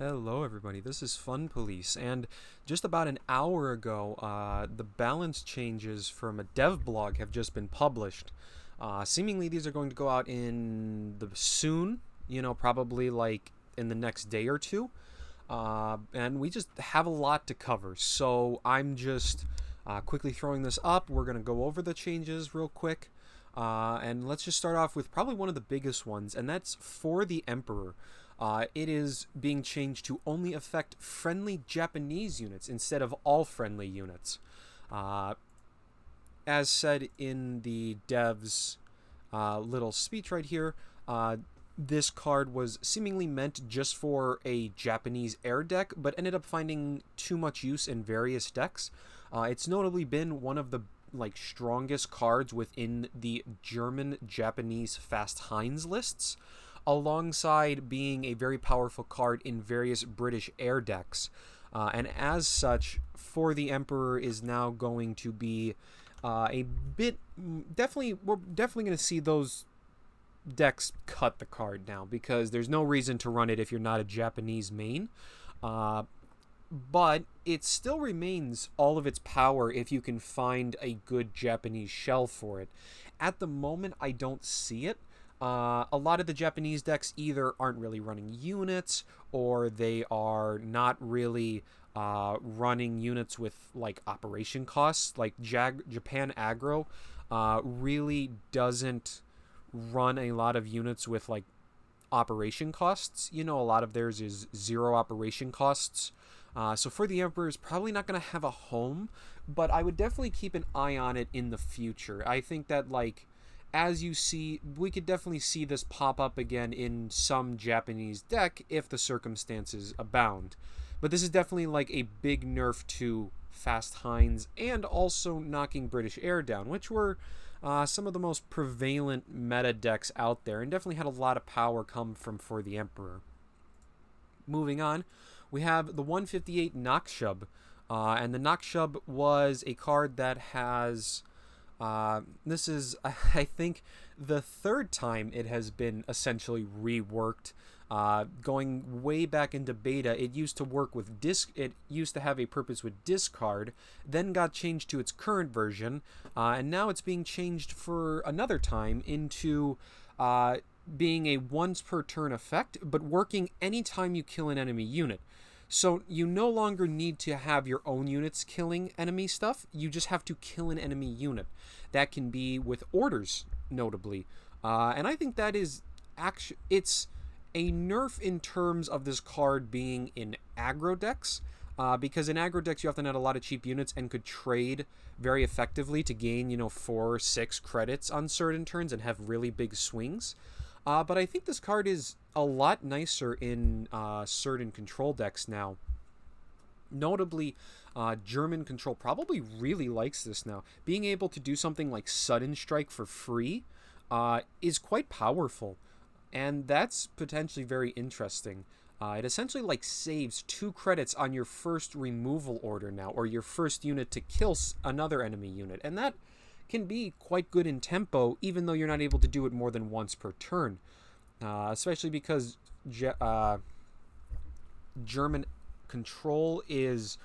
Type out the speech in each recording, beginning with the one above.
Hello, everybody. This is Fun Police, and just about an hour ago, the balance changes from a dev blog have just been published. Seemingly, these are going to go out in the soon. Probably like in the next day or two. And we just have a lot to cover, so I'm just quickly throwing this up. We're gonna go over the changes real quick, and let's just start off with probably one of the biggest ones, and that's for the Emperor. It is being changed to only affect friendly Japanese units instead of all friendly units. Uh, as said in the dev's little speech right here, this card was seemingly meant just for a Japanese air deck, but ended up finding too much use in various decks. It's notably been one of the strongest cards within the German Japanese fast Heinz lists, alongside being a very powerful card in various British air decks. And as such, For the Emperor is now going to be a bit. We're definitely going to see those decks cut the card now, because there's no reason to run it if you're not a Japanese main. But it still remains all of its power if you can find a good Japanese shell for it. At the moment, I don't see it. A lot of the Japanese decks either aren't really running units, or they are not really running units with operation costs. Japan aggro really doesn't run a lot of units with operation costs. A lot of theirs is zero operation costs. So For the Emperor is probably not going to have a home, but I would definitely keep an eye on it in the future. I think that as you see, we could definitely see this pop up again in some Japanese deck if the circumstances abound. But this is definitely a big nerf to Fast Heinz, and also knocking British Air down, which were some of the most prevalent meta decks out there, and definitely had a lot of power come from For the Emperor. Moving on, we have the 158 Nakshub, and the Nakshub was a card that has... this is, I think, the third time it has been essentially reworked. Going way back into beta, it used to work with it used to have a purpose with discard, then got changed to its current version, and now it's being changed for another time into being a once per turn effect, but working anytime you kill an enemy unit. So you no longer need to have your own units killing enemy stuff. You just have to kill an enemy unit. That can be with orders, notably. And I think that is actually... It's a nerf in terms of this card being in aggro decks. Because in aggro decks you often had a lot of cheap units and could trade very effectively to gain, 4 or 6 credits on certain turns and have really big swings. But I think this card is a lot nicer in certain control decks now. Notably, German Control probably really likes this now. Being able to do something like Sudden Strike for free is quite powerful, and that's potentially very interesting. It essentially saves 2 credits on your first removal order now, or your first unit to kill another enemy unit, and that can be quite good in tempo, even though you're not able to do it more than once per turn. Especially because German Control is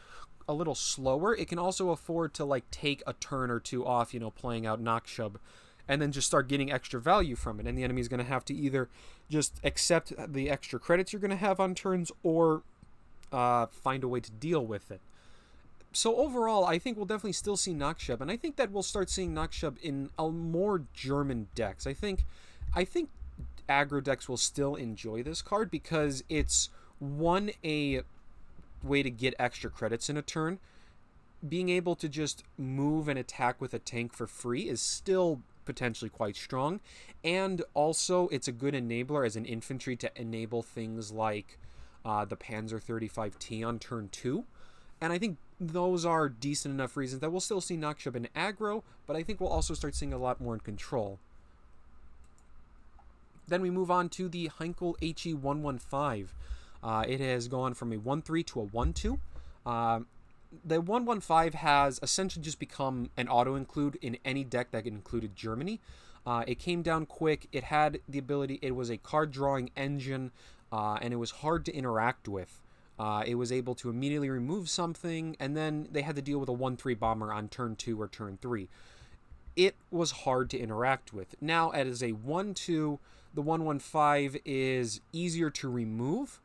a little slower. It can also afford to take a turn or two off, playing out Nakshub, and then just start getting extra value from it. And the enemy's going to have to either just accept the extra credits you're going to have on turns, or find a way to deal with it. So overall, I think we'll definitely still see Nakshub, and I think that we'll start seeing Nakshub in more German decks. I think aggro decks will still enjoy this card because it's a way to get extra credits in a turn. Being able to just move and attack with a tank for free is still potentially quite strong, and also it's a good enabler as an infantry to enable things like the Panzer 35T on turn 2. And I think those are decent enough reasons that we'll still see Nakshub in aggro, but I think we'll also start seeing a lot more in control. Then we move on to the Heinkel HE115. It has gone from a 1-3 to a 1-2. The 115 has essentially just become an auto-include in any deck that included Germany. It came down quick. It had the ability... It was a card-drawing engine, and it was hard to interact with. It was able to immediately remove something, and then they had to deal with a 1-3 bomber on turn 2 or turn 3. It was hard to interact with. Now, as a 1-2, the 1-1-5 is easier to remove,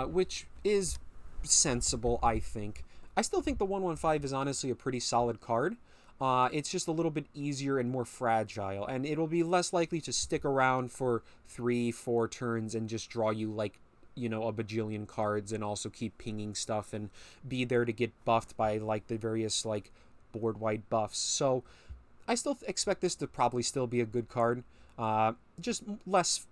which is sensible, I think. I still think the 1-1-5 is honestly a pretty solid card. It's just a little bit easier and more fragile, and it'll be less likely to stick around for 3-4 turns and just draw you like, a bajillion cards, and also keep pinging stuff and be there to get buffed by like the various like board-wide buffs. So I still expect this to probably still be a good card, just less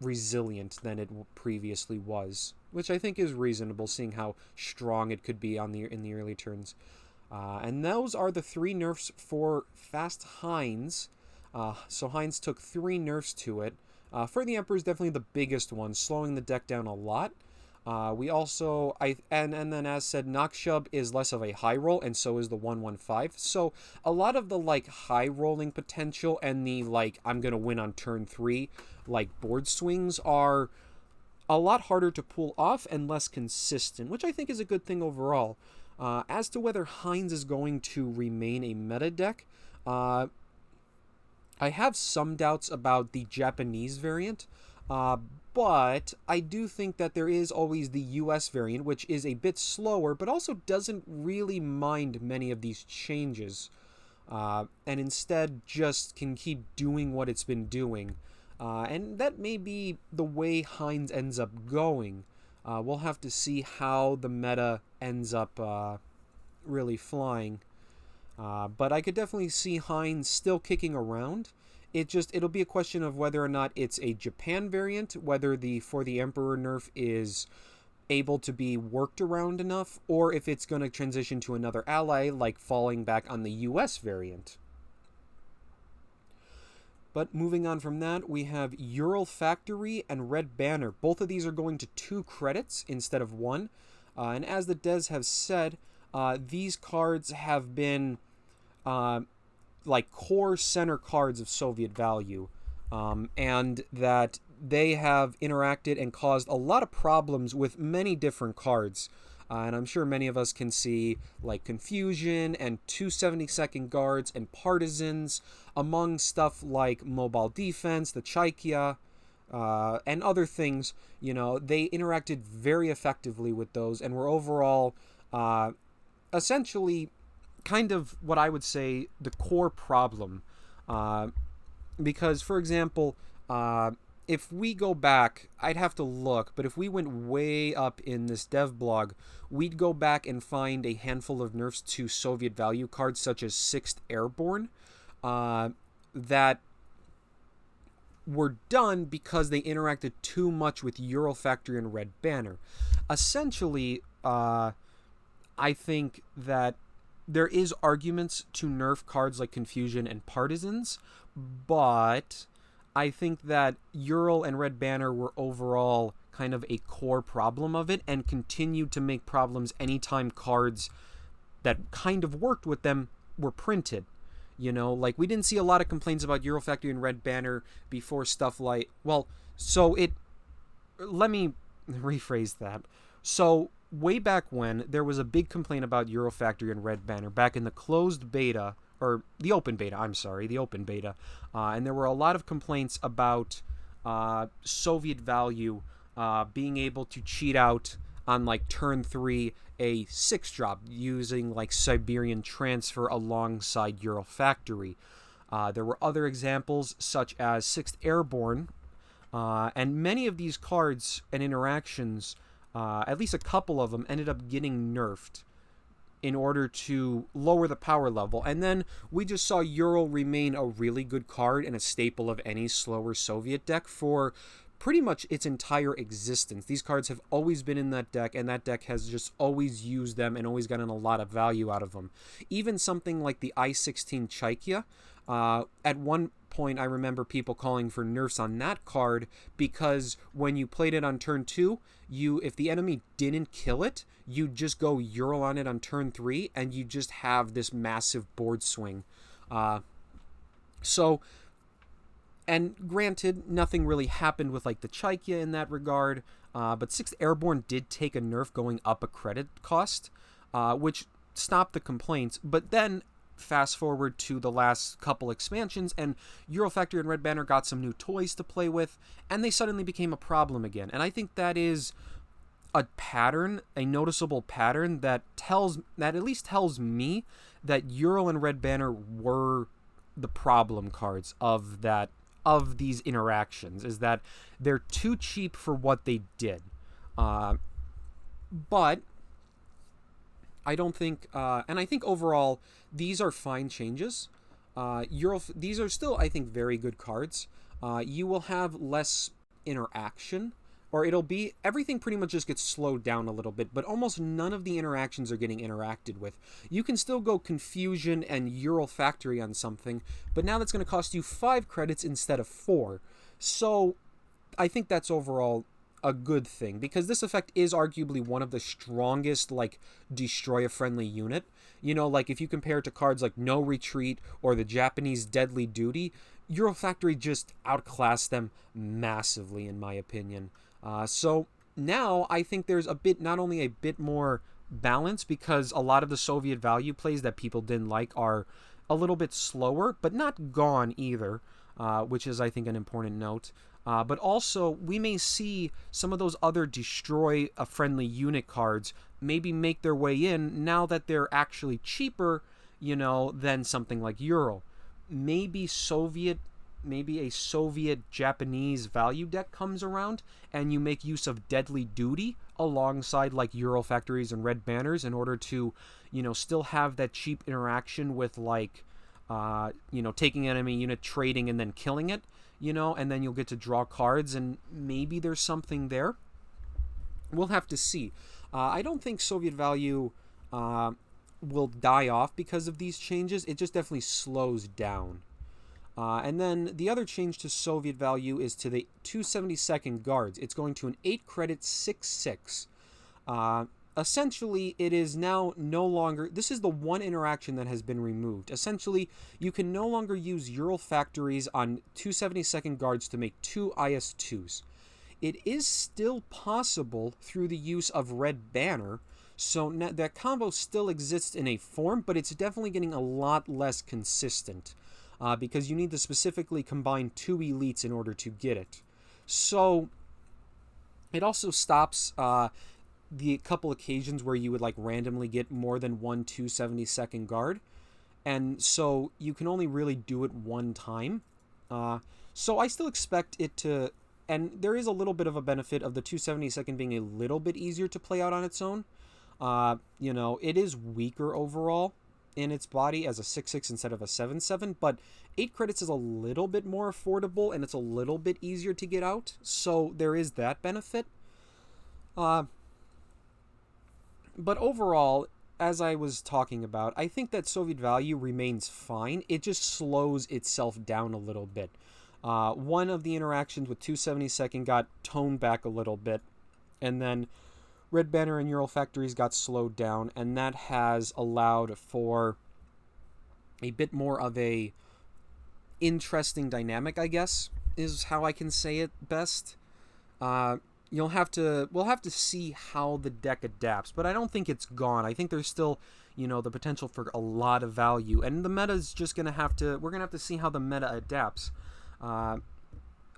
resilient than it previously was, which I think is reasonable, seeing how strong it could be in the early turns. And those are the 3 nerfs for Fast Heinz. So Heinz took 3 nerfs to it. For the Emperor is definitely the biggest one, slowing the deck down a lot. We also, and then as said, Nakshub is less of a high roll, and so is the 1-1-5. So a lot of the like high rolling potential and the like I'm gonna win on turn 3 like board swings are a lot harder to pull off and less consistent, which I think is a good thing overall. As to whether Heinz is going to remain a meta deck, I have some doubts about the Japanese variant, but I do think that there is always the US variant, which is a bit slower, but also doesn't really mind many of these changes, and instead just can keep doing what it's been doing. And that may be the way Heinz ends up going. We'll have to see how the meta ends up really flying. But I could definitely see Heinz still kicking around. It'll be a question of whether or not it's a Japan variant, whether the For the Emperor nerf is able to be worked around enough, or if it's going to transition to another ally, like falling back on the US variant. But moving on from that, we have Ural Factory and Red Banner. Both of these are going to 2 credits instead of 1. And as the devs have said, these cards have been like core center cards of Soviet value, and that they have interacted and caused a lot of problems with many different cards. And I'm sure many of us can see like Confusion and 270-second guards and Partisans, among stuff like Mobile Defense, the Chaikya, and other things. They interacted very effectively with those and were overall essentially kind of what I would say the core problem. Because, for example, if we go back, I'd have to look, but if we went way up in this dev blog, we'd go back and find a handful of nerfs to Soviet value cards, such as 6th Airborne, that were done because they interacted too much with Ural Factory and Red Banner. Essentially, I think that there is arguments to nerf cards like Confusion and Partisans, but I think that Ural and Red Banner were overall kind of a core problem of it, and continued to make problems anytime cards that kind of worked with them were printed. Like we didn't see a lot of complaints about Ural Factory and Red Banner before stuff like, let me rephrase that. So way back when, there was a big complaint about Ural Factory and Red Banner back in the closed beta, or the open beta, and there were a lot of complaints about Soviet value being able to cheat out on like turn 3 a 6-drop using like Siberian Transfer alongside Ural Factory. There were other examples such as 6th Airborne, and many of these cards and interactions, at least a couple of them, ended up getting nerfed in order to lower the power level. And then we just saw Ural remain a really good card and a staple of any slower Soviet deck for pretty much its entire existence. These cards have always been in that deck, and that deck has just always used them and always gotten a lot of value out of them. Even something like the I-16 Chaikya, at one point I remember people calling for nerfs on that card because when you played it on turn 2, if the enemy didn't kill it, you'd just go Ural on it on turn 3, and you just have this massive board swing. And granted, nothing really happened with like the Chaikya in that regard, But 6th Airborne did take a nerf going up a credit cost, which stopped the complaints. But then fast forward to the last couple expansions, and Euro Factory and Red Banner got some new toys to play with, and they suddenly became a problem again. And I think that is a pattern, a noticeable pattern that at least tells me that Euro and Red Banner were the problem cards of these interactions, is that they're too cheap for what they did. But I don't think, and I think overall these are fine changes. These are still, I think, very good cards. You will have less interaction, or everything pretty much just gets slowed down a little bit, but almost none of the interactions are getting interacted with. You can still go Confusion and Euro Factory on something, but now that's going to cost you 5 credits instead of 4. So I think that's overall a good thing, because this effect is arguably one of the strongest, like, destroy a friendly unit. You know, like, if you compare it to cards like No Retreat or the Japanese Deadly Duty, Euro Factory just outclassed them massively, in my opinion. So now I think there's not only a bit more balance, because a lot of the Soviet value plays that people didn't like are a little bit slower, but not gone either, which is, I think, an important note. But also, we may see some of those other destroy a friendly unit cards maybe make their way in now that they're actually cheaper, than something like Euro. Maybe a Soviet Japanese value deck comes around and you make use of Deadly Duty alongside like Euro Factories and Red Banners in order to, still have that cheap interaction with like, taking an enemy unit, trading, and then killing it, and then you'll get to draw cards, and maybe there's something there. We'll have to see. I don't think Soviet value will die off because of these changes. It just definitely slows down. And then the other change to Soviet value is to the 272nd Guards. It's going to an 8 credit 6/6. Essentially, it is now no longer... This is the one interaction that has been removed. Essentially, you can no longer use Ural Factories on 272nd Guards to make 2 IS-2s. It is still possible through the use of Red Banner, so that combo still exists in a form, but it's definitely getting a lot less consistent. Because you need to specifically combine 2 elites in order to get it. So it also stops the couple occasions where you would like randomly get more than one 272nd Guard, and so you can only really do it one time. So I still expect it to, and there is a little bit of a benefit of the 272nd being a little bit easier to play out on its own. It is weaker overall in its body as a 6/6 instead of a 7/7, but 8 credits is a little bit more affordable and it's a little bit easier to get out, so there is that benefit. But overall, as I was talking about, I think that Soviet value remains fine. It just slows itself down a little bit. One of the interactions with 272nd got toned back a little bit, and then Red Banner and Ural Factories got slowed down, and that has allowed for a bit more of a interesting dynamic, I guess, is how I can say it best. We'll have to see how the deck adapts, but I don't think it's gone. I think there's still, the potential for a lot of value, and the meta is just we're gonna have to see how the meta adapts. A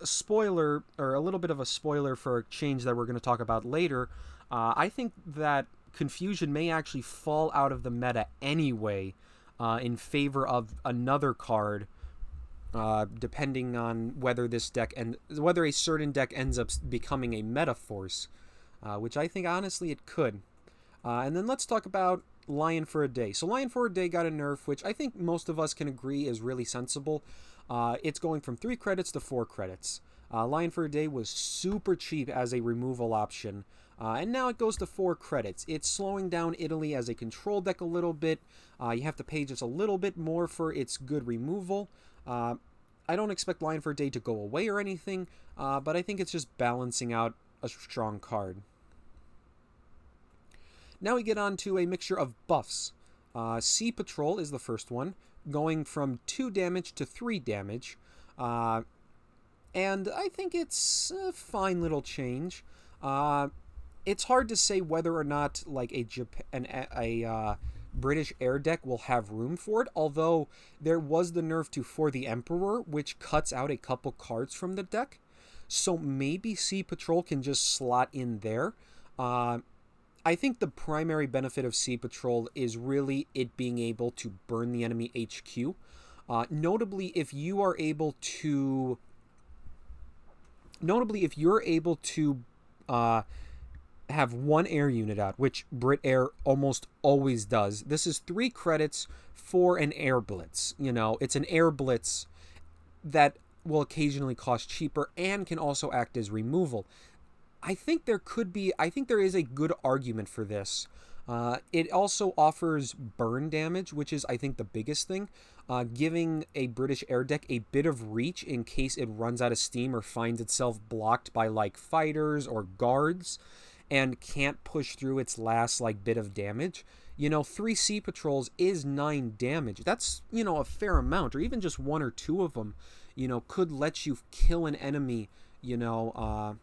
spoiler, or a little bit of a spoiler for a change that we're going to talk about later. I think that Confusion may actually fall out of the meta anyway, in favor of another card, depending on whether whether a certain deck ends up becoming a meta force, which I think honestly it could. And then let's talk about Lion for a Day. So Lion for a Day got a nerf, which I think most of us can agree is really sensible. It's going from 3 credits to 4 credits. Lion for a Day was super cheap as a removal option, and now it goes to 4 credits. It's slowing down Italy as a control deck a little bit. You have to pay just a little bit more for its good removal. I don't expect Lion for a Day to go away or anything, but I think it's just balancing out a strong card. Now we get on to a mixture of buffs. Sea Patrol is the first one, going from 2 damage to 3 damage. And I think it's a fine little change. It's hard to say whether or not like a British air deck will have room for it, although there was the nerf to For the Emperor, which cuts out a couple cards from the deck. So maybe Sea Patrol can just slot in there. I think the primary benefit of Sea Patrol is really it being able to burn the enemy HQ. Notably, if you're able to have one air unit out, which Brit Air almost always does. This is 3 credits for an air blitz. You know, it's an air blitz that will occasionally cost cheaper and can also act as removal. I think there is a good argument for this. It also offers burn damage, which is, I think, the biggest thing, giving a British air deck a bit of reach in case it runs out of steam or finds itself blocked by, like, fighters or guards and can't push through its last, like, bit of damage. You know, 3 Sea Patrols is 9 damage. That's, you know, a fair amount, or even just 1 or 2 of them, you know, could let you kill an enemy, you know,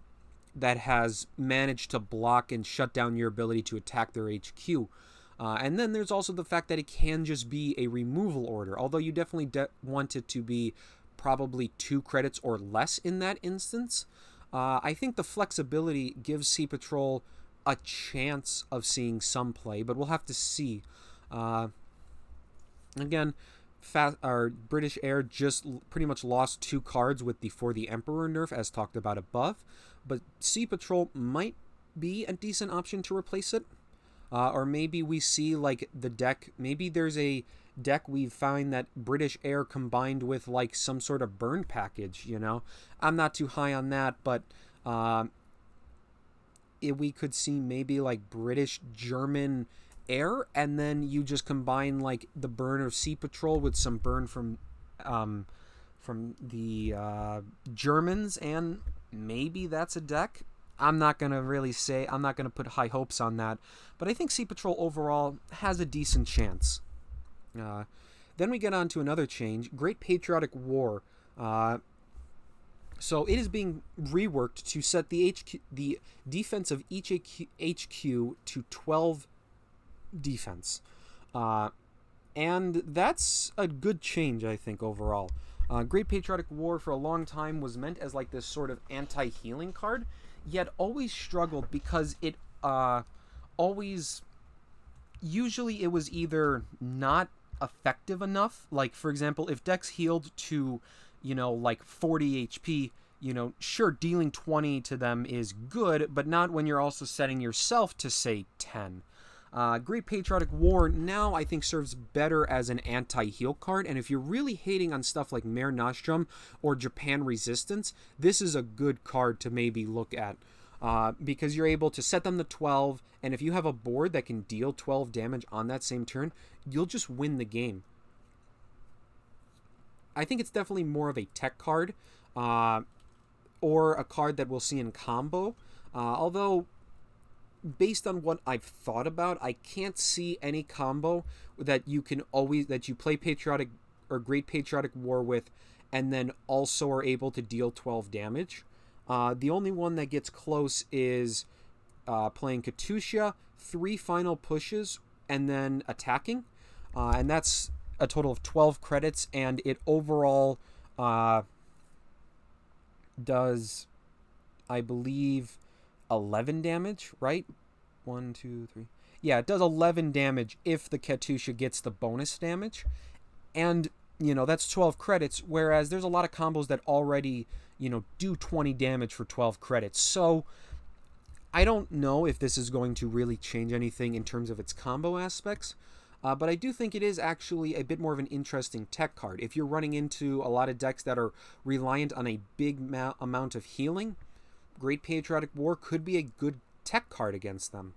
that has managed to block and shut down your ability to attack their HQ. And then there's also the fact that it can just be a removal order, although you definitely want it to be probably 2 credits or less in that instance. I think the flexibility gives Sea Patrol a chance of seeing some play, but we'll have to see. Again, our British Air just pretty much lost 2 cards with the For the Emperor nerf, as talked about above, but Sea Patrol might be a decent option to replace it. Or maybe we see, like, the deck, maybe there's a deck we find that British Air combined with, like, some sort of burn package, you know? I'm not too high on that, but we could see maybe, like, British-German Air, and then you just combine, like, the burn of Sea Patrol with some burn from the Germans, and maybe that's a deck. I'm not going to put high hopes on that, but I think Sea Patrol overall has a decent chance. Then we get on to another change, Great Patriotic War. So it is being reworked to set the defense of each HQ to 12 defense. And that's a good change, I think, overall. Great Patriotic War for a long time was meant as like this sort of anti-healing card, yet always struggled because it usually it was either not effective enough, like, for example, if decks healed to, you know, like 40 HP, you know, sure, dealing 20 to them is good, but not when you're also setting yourself to, say, 10. Great Patriotic War now, I think, serves better as an anti-heal card, and if you're really hating on stuff like Mare Nostrum or Japan Resistance, this is a good card to maybe look at, because you're able to set them to 12, and if you have a board that can deal 12 damage on that same turn, you'll just win the game. I think it's definitely more of a tech card, or a card that we'll see in combo, although based on what I've thought about, I can't see any combo that you play Patriotic or Great Patriotic War with and then also are able to deal 12 damage. The only one that gets close is playing Katusha, 3 final pushes, and then attacking. And that's a total of 12 credits, and it overall does, I believe, 11 damage, right? 1, 2, 3. Yeah, it does 11 damage if the Katusha gets the bonus damage. And, you know, that's 12 credits, whereas there's a lot of combos that already, you know, do 20 damage for 12 credits. So I don't know if this is going to really change anything in terms of its combo aspects. But I do think it is actually a bit more of an interesting tech card. If you're running into a lot of decks that are reliant on a big amount of healing, Great Patriotic War could be a good tech card against them.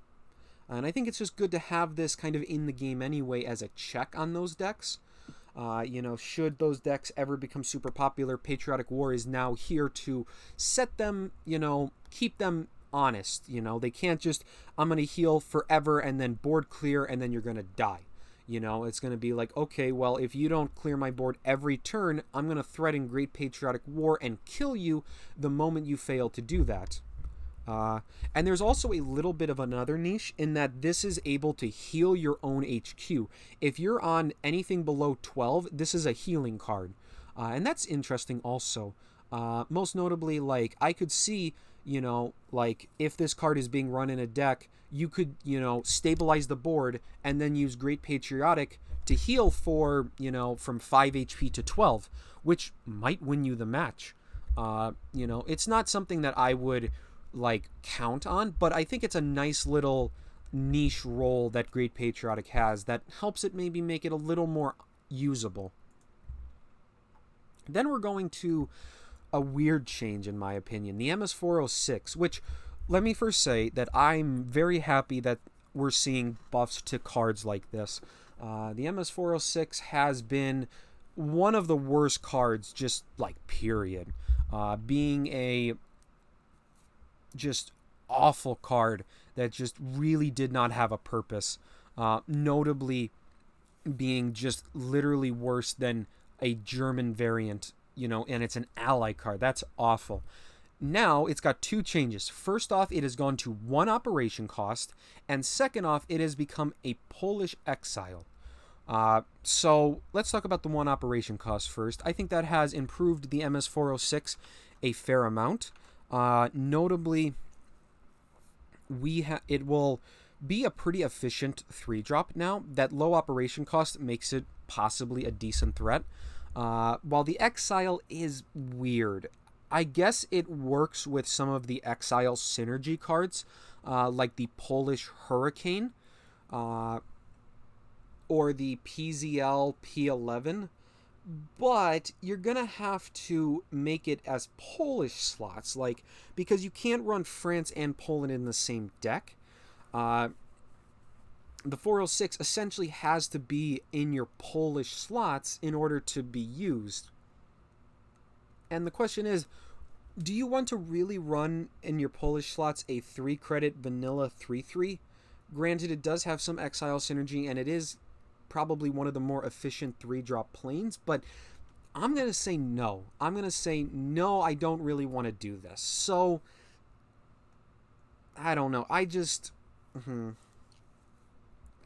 And I think it's just good to have this kind of in the game anyway as a check on those decks. You know, should those decks ever become super popular, Patriotic War is now here to set them, you know, keep them honest. You know, they can't just, I'm going to heal forever and then board clear and then you're going to die. You know, it's going to be like, okay, well, if you don't clear my board every turn, I'm going to threaten Great Patriotic War and kill you the moment you fail to do that. And there's also a little bit of another niche in that this is able to heal your own HQ. If you're on anything below 12, this is a healing card. And that's interesting also. Most notably, like, I could see, like, if this card is being run in a deck, you could, stabilize the board and then use Great Patriotic to heal for, from 5 HP to 12, which might win you the match. It's not something that I would, like, count on, but I think it's a nice little niche role that Great Patriotic has that helps it maybe make it a little more usable. Then we're going to a weird change, in my opinion, the MS-406, which, let me first say that I'm very happy that we're seeing buffs to cards like this. The MS-406 has been one of the worst cards, just, like, period. Being a just awful card that just really did not have a purpose. Notably being just literally worse than a German variant, and it's an ally card. That's awful. Now it's got two changes. First off, it has gone to 1 operation cost, and second off, it has become a Polish exile. So let's talk about the 1 operation cost first. I think that has improved the MS-406 a fair amount. Notably, it will be a pretty efficient 3-drop now. That low operation cost makes it possibly a decent threat. While the exile is weird, I guess it works with some of the exile synergy cards, like the Polish Hurricane, or the PZL P11, but you're gonna have to make it as Polish slots, like, because you can't run France and Poland in the same deck. The 406 essentially has to be in your Polish slots in order to be used. And the question is, do you want to really run in your Polish slots a 3-credit vanilla 3/3? Granted, it does have some exile synergy, and it is probably one of the more efficient 3-drop planes, but I'm going to say no. I'm going to say no, I don't really want to do this. So, I don't know.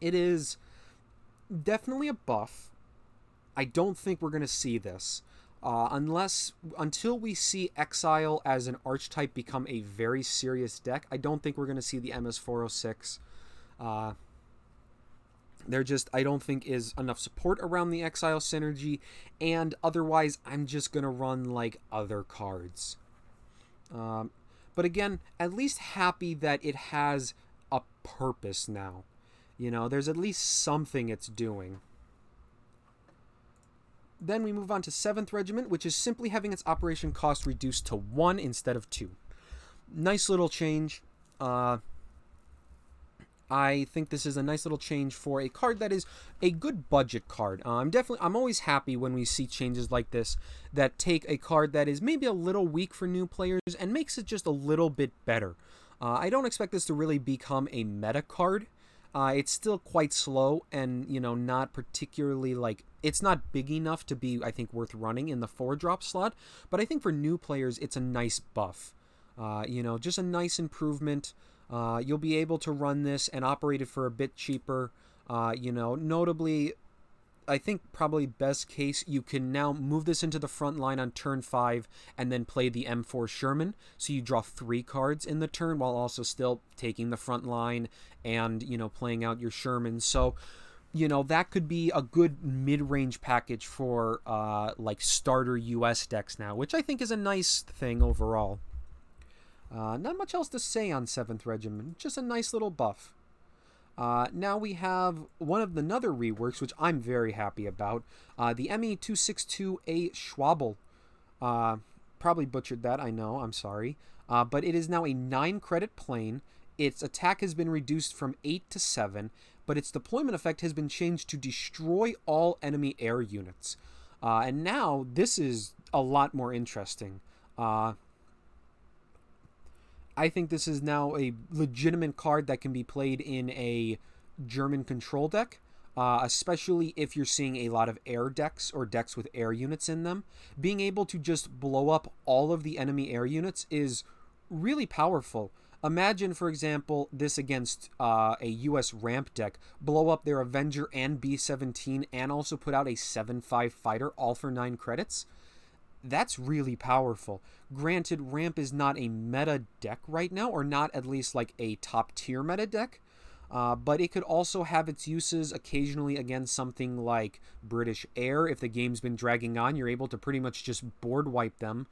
It is definitely a buff. I don't think we're going to see this. Until we see Exile as an archetype become a very serious deck, I don't think we're going to see the MS-406. I don't think is enough support around the Exile synergy, and otherwise I'm just going to run, like, other cards. But again, at least happy that it has a purpose now. There's at least something it's doing. Then we move on to 7th Regiment, which is simply having its operation cost reduced to 1 instead of 2. Nice little change. I think this is a nice little change for a card that is a good budget card. I'm always happy when we see changes like this that take a card that is maybe a little weak for new players and makes it just a little bit better. I don't expect this to really become a meta card. It's still quite slow and, not particularly, like, it's not big enough to be, I think, worth running in the 4-drop slot. But I think for new players, it's a nice buff. Just a nice improvement. You'll be able to run this and operate it for a bit cheaper. Notably, I think probably best case, you can now move this into the front line on turn 5 and then play the M4 Sherman. So you draw 3 cards in the turn while also still taking the front line and, playing out your Sherman. So, that could be a good mid-range package for, like, starter US decks now, which I think is a nice thing overall. Not much else to say on 7th Regiment, just a nice little buff. Now we have another reworks, which I'm very happy about. The ME262A Schwabel. Probably butchered that, I know, I'm sorry. But it is now a 9-credit plane. Its attack has been reduced from 8 to 7, but its deployment effect has been changed to destroy all enemy air units. And now this is a lot more interesting. I think this is now a legitimate card that can be played in a German control deck, especially if you're seeing a lot of air decks or decks with air units in them. Being able to just blow up all of the enemy air units is really powerful. Imagine, for example, this against a US ramp deck. Blow up their Avenger and B-17 and also put out a 7/5 fighter, all for 9 credits. That's really powerful. Granted, ramp is not a meta deck right now, or not at least like a top tier meta deck. But it could also have its uses occasionally against something like British Air. If the game's been dragging on, you're able to pretty much just board wipe them.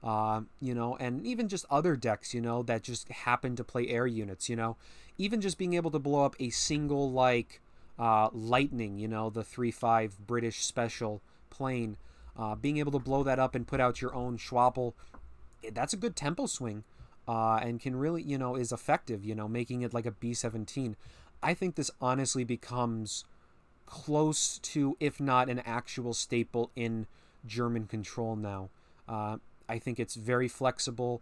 And even just other decks, that just happen to play air units, Even just being able to blow up a single, like, Lightning, the 3/5 British special plane. Being able to blow that up and put out your own Schwabble, that's a good tempo swing. And can really, is effective, making it like a B-17. I think this honestly becomes close to, if not an actual staple in German control now. I think it's very flexible.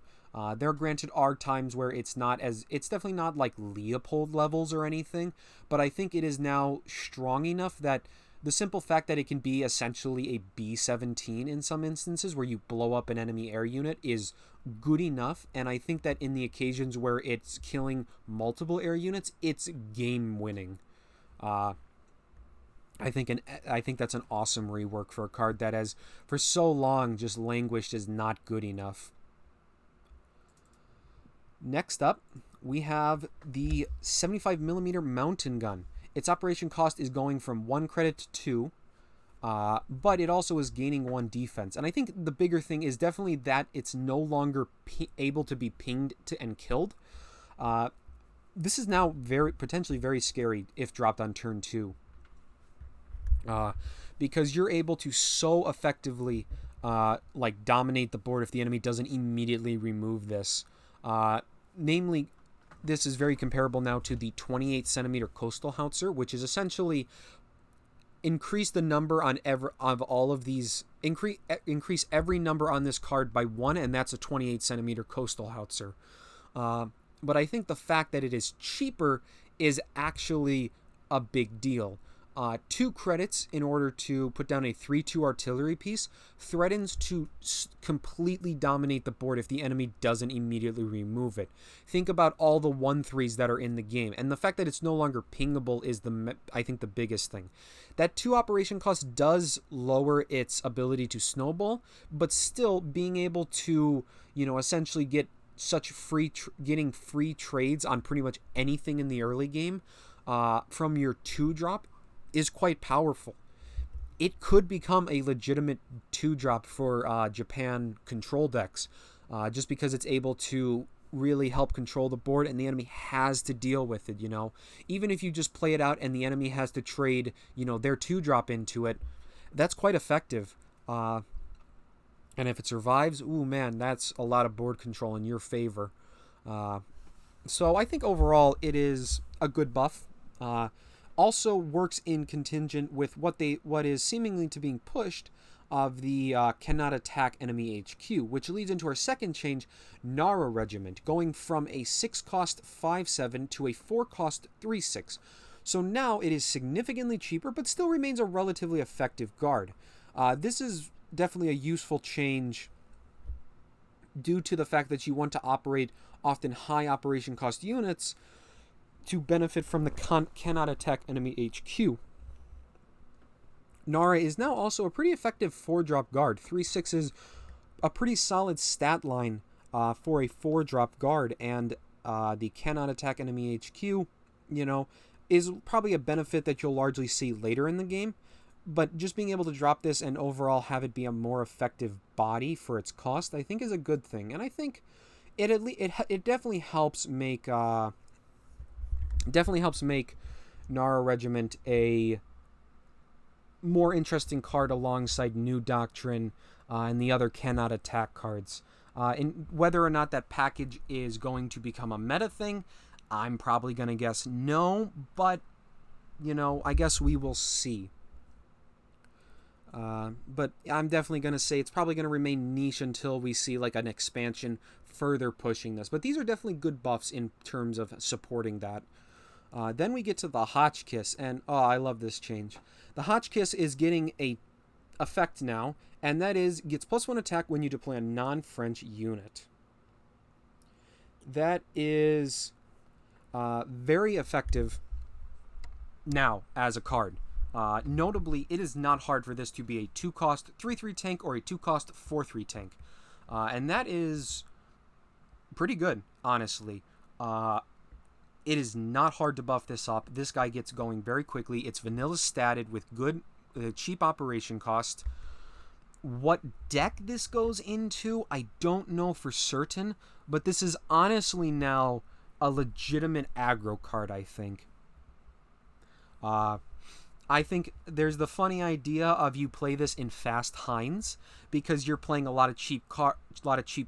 There granted are times where it's definitely not like Leopold levels or anything, but I think it is now strong enough that the simple fact that it can be essentially a B-17 in some instances where you blow up an enemy air unit is good enough, and I think that in the occasions where it's killing multiple air units, it's game winning. I think that's an awesome rework for a card that has for so long just languished as not good enough. Next up, we have the 75mm mountain gun. Its operation cost is going from 1 credit to 2, but it also is gaining 1 defense. And I think the bigger thing is definitely that it's no longer able to be pinged and killed. This is now potentially very scary if dropped on turn 2. Because you're able to so effectively dominate the board if the enemy doesn't immediately remove this. Namely, this is very comparable now to the 28cm coastal howitzer, which is essentially increase the number on all of these, increase every number on this card by 1, and that's a 28cm coastal howitzer. But I think the fact that it is cheaper is actually a big deal. 2 credits in order to put down a 3/2 artillery piece threatens to completely dominate the board if the enemy doesn't immediately remove it. Think about all the 1/3s that are in the game, and the fact that it's no longer pingable is I think the biggest thing. That 2 operation cost does lower its ability to snowball, but still being able to, essentially get such getting free trades on pretty much anything in the early game from your 2-drop is quite powerful. It could become a legitimate 2-drop for Japan control decks, just because it's able to really help control the board and the enemy has to deal with it, Even if you just play it out and the enemy has to trade, their 2-drop into it, that's quite effective. And if it survives, ooh man, that's a lot of board control in your favor. So I think overall it is a good buff. Also works in contingent with what is seemingly to being pushed of the cannot attack enemy HQ, which leads into our second change, Nara Regiment, going from a 6-cost 5/7 to a 4-cost 3/6. So now it is significantly cheaper, but still remains a relatively effective guard. This is definitely a useful change due to the fact that you want to operate often high operation cost units to benefit from the cannot attack enemy HQ. Nara is now also a pretty effective 4-drop guard. 3/6 is a pretty solid stat line for a 4-drop guard, and the cannot attack enemy HQ, is probably a benefit that you'll largely see later in the game. But just being able to drop this and overall have it be a more effective body for its cost, I think is a good thing. And I think it definitely helps make Nara Regiment a more interesting card alongside New Doctrine and the other cannot attack cards. And whether or not that package is going to become a meta thing, I'm probably going to guess no, but, I guess we will see. But I'm definitely going to say it's probably going to remain niche until we see like an expansion further pushing this. But these are definitely good buffs in terms of supporting that. Then we get to the Hotchkiss, and I love this change. The Hotchkiss is getting a effect now, and that is gets +1 attack when you deploy a non-French unit. that is very effective now as a card. Notably, it is not hard for this to be a 2-cost 3/3 tank or a 2-cost 4/3 tank. And that is pretty good, honestly. It is not hard to buff this up. This guy gets going very quickly. It's vanilla statted with good, cheap operation cost. What deck this goes into, I don't know for certain, but this is honestly now a legitimate aggro card, I think. I think there's the funny idea of you play this in fast Heinz because you're playing a lot of cheap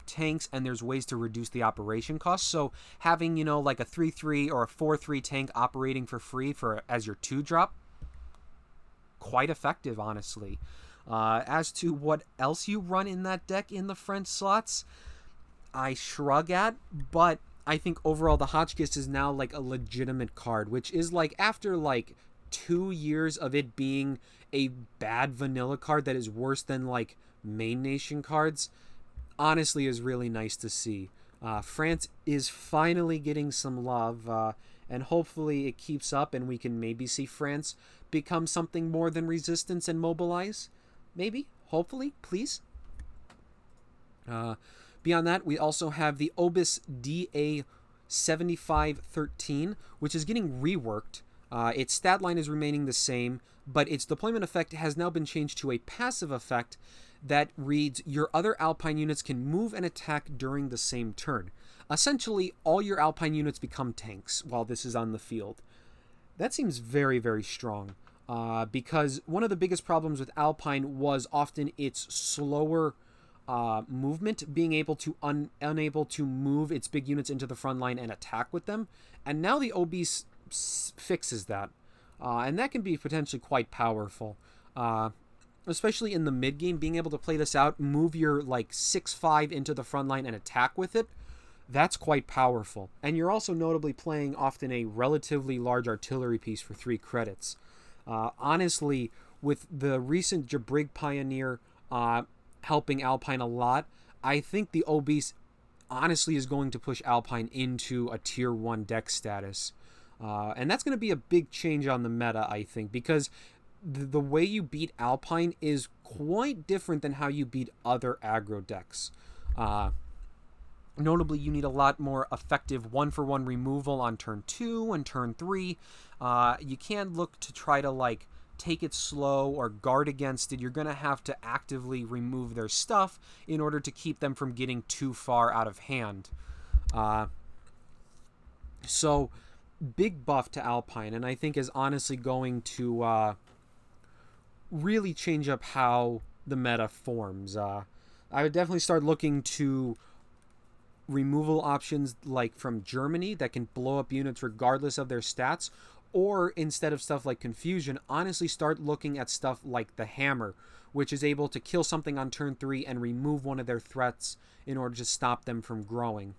tanks, and there's ways to reduce the operation cost. So having, you know, like a 3/3 or a 4/3 tank operating for free as your 2-drop, quite effective, honestly. As to what else you run in that deck in the French slots, I shrug at, but I think overall the Hotchkiss is now like a legitimate card, which is like after like 2 years of it being a bad vanilla card that is worse than like main nation cards, honestly is really nice to see. France is finally getting some love, and hopefully it keeps up and we can maybe see France become something more than Resistance and Mobilize. Maybe, hopefully, please. Beyond that, we also have the Obis DA7513, which is getting reworked. Its stat line is remaining the same, but its deployment effect has now been changed to a passive effect that reads, your other Alpine units can move and attack during the same turn. Essentially, all your Alpine units become tanks while this is on the field. That seems very, very strong, because one of the biggest problems with Alpine was often its slower movement, being able to unable to move its big units into the front line and attack with them, and now the Obese fixes that, and that can be potentially quite powerful, especially in the mid game. Being able to play this out, move your like 6/5 into the front line and attack with it, that's quite powerful. And you're also notably playing often a relatively large artillery piece for 3 credits. Honestly, with the recent Jabrig Pioneer helping Alpine a lot, I think the Obese honestly is going to push Alpine into a tier 1 deck status. And that's going to be a big change on the meta, I think, because the way you beat Alpine is quite different than how you beat other aggro decks. Notably, you need a lot more effective 1-for-1 removal on turn 2 and turn 3. You can't look to try to like take it slow or guard against it. You're going to have to actively remove their stuff in order to keep them from getting too far out of hand. So big buff to Alpine, and I think is honestly going to really change up how the meta forms. I would definitely start looking to removal options like from Germany that can blow up units regardless of their stats, or instead of stuff like Confusion, honestly start looking at stuff like the Hammer, which is able to kill something on turn 3 and remove one of their threats in order to stop them from growing.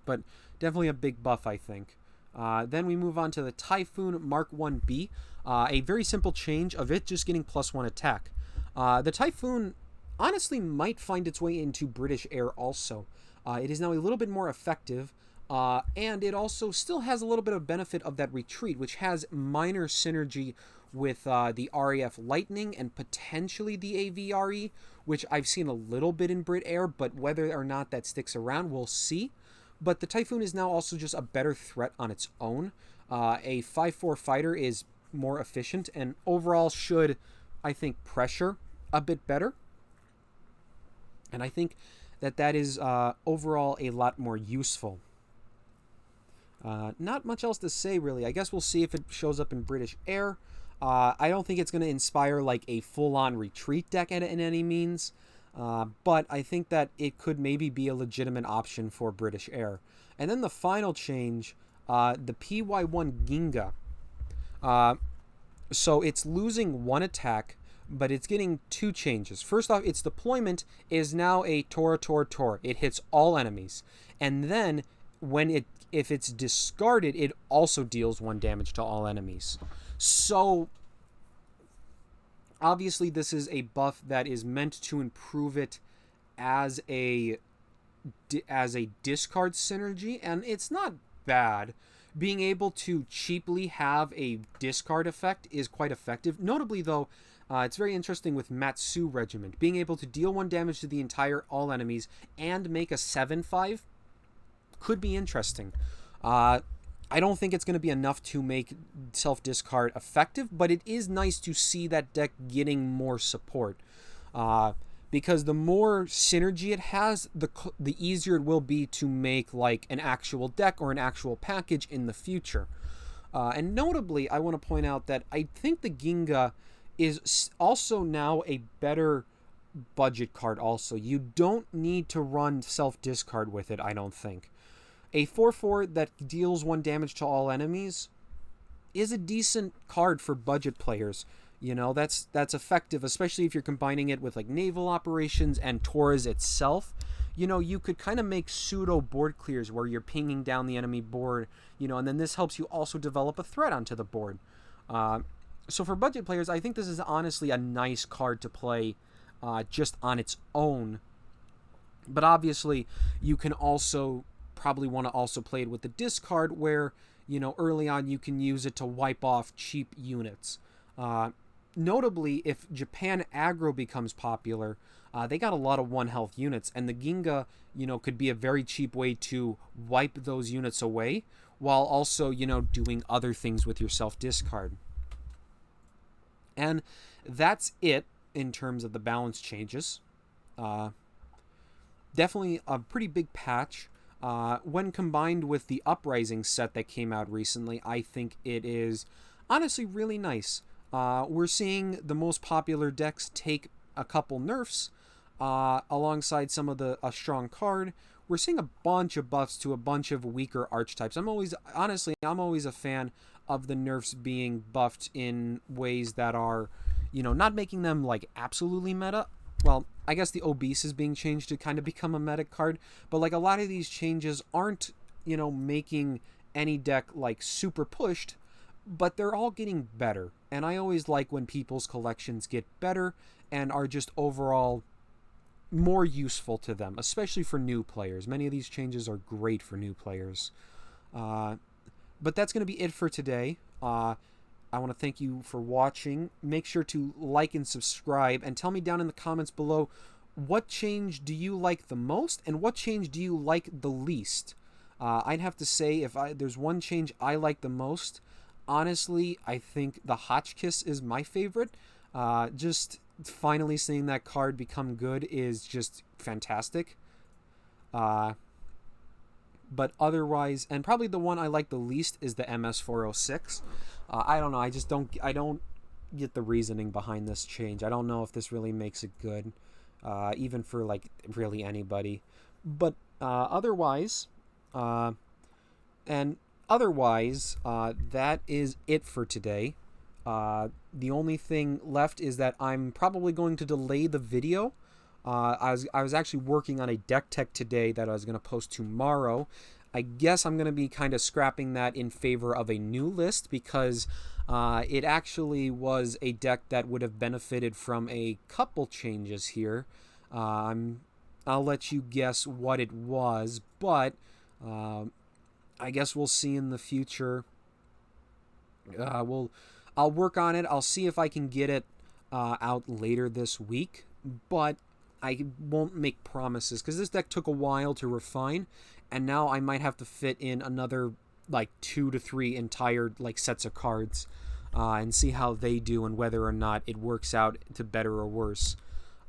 But definitely a big buff, I think. Then we move on to the Typhoon Mark 1B, a very simple change of it just getting +1 attack. The Typhoon honestly might find its way into British Air also. It is now a little bit more effective, and it also still has a little bit of benefit of that retreat, which has minor synergy with the RAF Lightning and potentially the AVRE, which I've seen a little bit in Brit Air, but whether or not that sticks around, we'll see. But the Typhoon is now also just a better threat on its own. A 5/4 fighter is more efficient and overall should, I think, pressure a bit better. And I think that is overall a lot more useful. Not much else to say, really. I guess we'll see if it shows up in British Air. I don't think it's going to inspire like a full-on retreat deck in any means. But I think that it could maybe be a legitimate option for British Air. And then the final change, the PY1 Ginga. So it's losing 1 attack, but it's getting 2 changes. First off, its deployment is now a Tor. It hits all enemies. And then if it's discarded, it also deals 1 damage to all enemies. So obviously, this is a buff that is meant to improve it as a as a discard synergy, and it's not bad. Being able to cheaply have a discard effect is quite effective. Notably, though, it's very interesting with Matsu Regiment. Being able to deal 1 damage to the entire all enemies and make a 7/5 could be interesting. I don't think it's going to be enough to make self-discard effective, but it is nice to see that deck getting more support. Because the more synergy it has, the easier it will be to make like an actual deck or an actual package in the future. And notably, I want to point out that I think the Ginga is also now a better budget card also. You don't need to run self-discard with it, I don't think. A 4/4 that deals 1 damage to all enemies is a decent card for budget players. You know, that's effective, especially if you're combining it with like naval operations and Taurus itself. You know, you could kind of make pseudo board clears where you're pinging down the enemy board, you know, and then this helps you also develop a threat onto the board. So for budget players, I think this is honestly a nice card to play just on its own. But obviously, you can also probably want to also play it with the discard where, you know, early on you can use it to wipe off cheap units. Notably, if Japan aggro becomes popular, they got a lot of 1 health units, and the Ginga, you know, could be a very cheap way to wipe those units away while also, you know, doing other things with your self-discard. And that's it in terms of the balance changes. Definitely a pretty big patch. When combined with the Uprising set that came out recently, I think it is honestly really nice. We're seeing the most popular decks take a couple nerfs alongside some of a strong card. We're seeing a bunch of buffs to a bunch of weaker archetypes. I'm always a fan of the nerfs being buffed in ways that are, you know, not making them like absolutely meta. Well, I guess the obese is being changed to kind of become a meta card, but like a lot of these changes aren't, you know, making any deck like super pushed, but they're all getting better. And I always like when people's collections get better and are just overall more useful to them, especially for new players. Many of these changes are great for new players. But that's going to be it for today. I want to thank you for watching. Make sure to like and subscribe, and tell me down in the comments below, what change do you like the most and what change do you like the least? I'd have to say, if there's one change I like the most, honestly, I think the Hotchkiss is my favorite. Just finally seeing that card become good is just fantastic. But otherwise, and probably the one I like the least is the MS406. I don't know. I don't get the reasoning behind this change. I don't know if this really makes it good, even for like really anybody. But otherwise, that is it for today. The only thing left is that I'm probably going to delay the video. I was actually working on a deck tech today that I was going to post tomorrow. I guess I'm going to be kind of scrapping that in favor of a new list because it actually was a deck that would have benefited from a couple changes here. I'll let you guess what it was, but I guess we'll see in the future. I'll work on it. I'll see if I can get it out later this week, but I won't make promises because this deck took a while to refine, and now I might have to fit in another like 2 to 3 entire like sets of cards and see how they do and whether or not it works out to better or worse.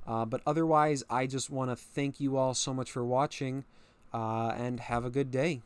But otherwise, I just want to thank you all so much for watching and have a good day.